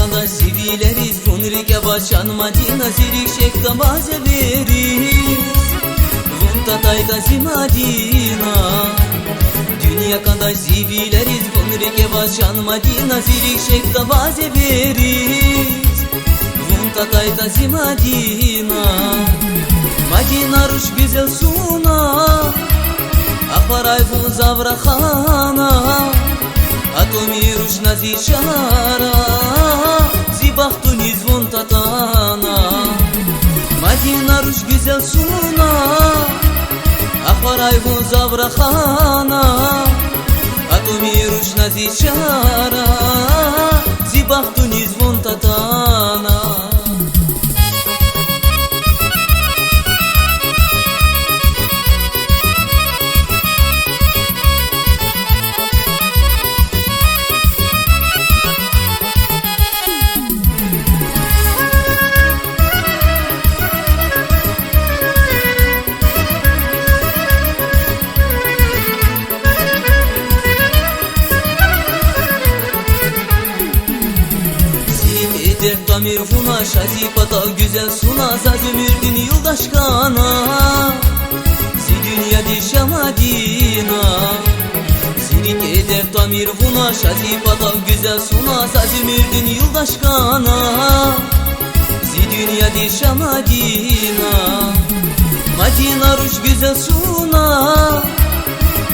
kadar sevileriz, Funrike başan Madina zirik şekta baze veriz. Vunta tayga zimadina dünya kadar sevileriz, Funrike başan Madina zirik şekta baze veriz. Vunta tayga zimadina Madina ruş güzel suna Akvaray bu zavrakhana Atomi ruş nazi şara Zibahtuni zvon tatana Madina ruş güzel suna Akvaray bu zavrakhana Atomi ruş nazi şara Zibahtuni zvon tatana Tamir funa şazipata güzel suna Zaz ömürdün yoldaş kana Zi dünya dişe Madina Zirik eder tamir funa şazipata güzel suna Zaz ömürdün yoldaş kana Zi dünya dişe Madina Madina ruş güzel suna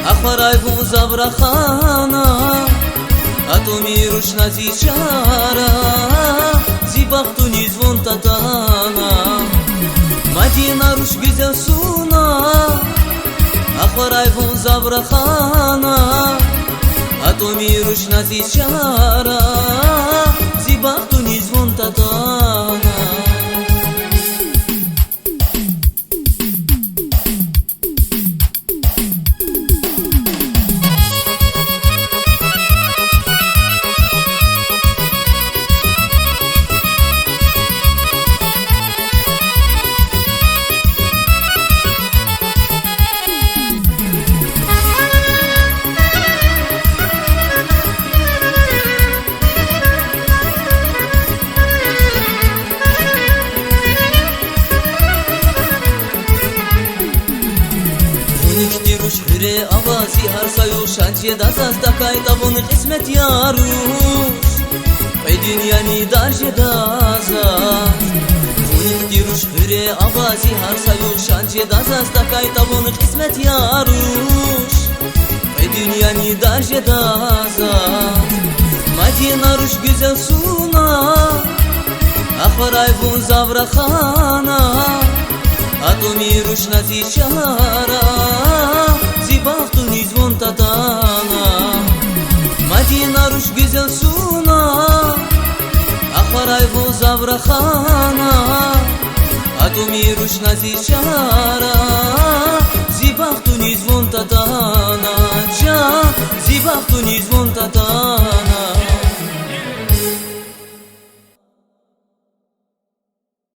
Akvaray bu zavrakhana Atomi ruş nazi şara Zibahtuni zvon tatana Madina ruş güzel suna Akvaray bu zavrakhana Atomi ruş nazi şara Zibahtuni zvon tatana Hüre avazi har sayu şançe dasas takay tabun kısmet yaruş Ey dünyani darje dasas Unik diruş hüre avazi har sayu şançe dasas takay tabun kısmet yaruş Ey dünyani darje dasas Madina ruş güzel suna Akvaray bu zavrakhana Atomi ruş nazi şara Zibahtuni zvon tatana Madina ruş güzel suna Akvaray bu zavrakhana Atomi ruş nazi şara Zibahtuni zvon tatana Zibahtuni zvon tatana